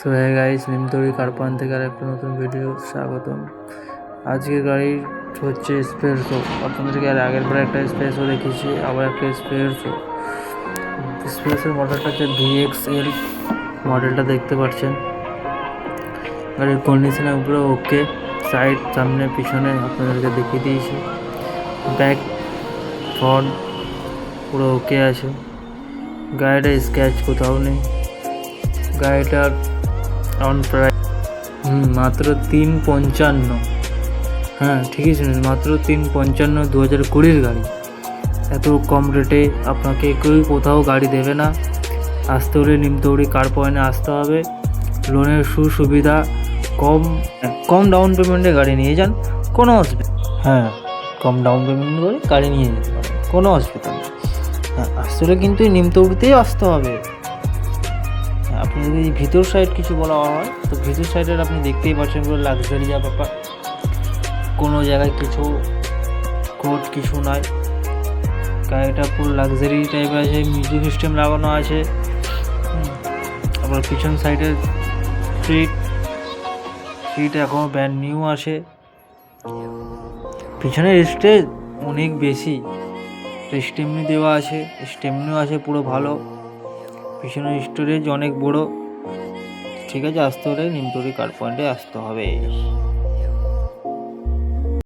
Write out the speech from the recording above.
So hey guys, Nimtori কার point থেকে আর একটা নতুন ভিডিও স্বাগতম। আজকের গাড়ি হচ্ছে স্পেরসো। আপনাদেরকে আর আগের বার একটা স্পেরসো দেখিয়েছি, আবার একটা স্পেরসো। স্পেরসোর মডেলটা হচ্ছে VXL মডেলটা দেখতে পাচ্ছেন। গাড়ির কন্ডিশনের উপরে ওকে, সাইড সামনে পিছনে আপনাদেরকে দেখিয়ে দিয়েছি। ব্যাক ফ্রন্ট পুরো ওকে আছে। গাড়িটা স্ক্র্যাচ কোথাও নেই। গাড়িটার অন প্রাইস মাত্র 355। হ্যাঁ, ঠিকই শুনেছেন, মাত্র 355, 2020 গাড়ি। এত কম রেটে আপনাকে কেউ কোথাও গাড়ি দেবে না। আসতে হলে নিমতৌড়ি কার পয়েন্টে আসতে হবে। লোনের সুবিধা, কম ডাউন পেমেন্টে গাড়ি নিয়ে যান, কোনো অসুবিধা। হ্যাঁ, কম ডাউন পেমেন্ট করে গাড়ি নিয়ে যেতে পারেন, কোনো অসুবিধা নেই। হ্যাঁ, আসতে হলে কিন্তু নিমতৌড়িতেই আসতে হবে। আপনি যদি ভিতর সাইড কিছু বলা হয়, তো ভিতর সাইডের আপনি দেখতেই পাচ্ছেন পুরো লাক্সারিয়া ব্যাপার। কোনো জায়গায় কিছু কোড কিছু নাই। গাড়িটা পুরো লাক্সারি টাইপের আছে, মিউজিক সিস্টেম লাগানো আছে। আবার পিছন সাইডের সিট এখনও ব্র্যান্ড নিউ আছে। পিছনের স্টেজ অনেক বেশি, স্টেমনি দেওয়া আছে, স্টেমনিও আছে পুরো ভালো। পিছনের স্টোরেজ অনেক বড়। ঠিক আছে, আসতে হলে নিমতড়ি কার পয়েন্টে আসতে হবে।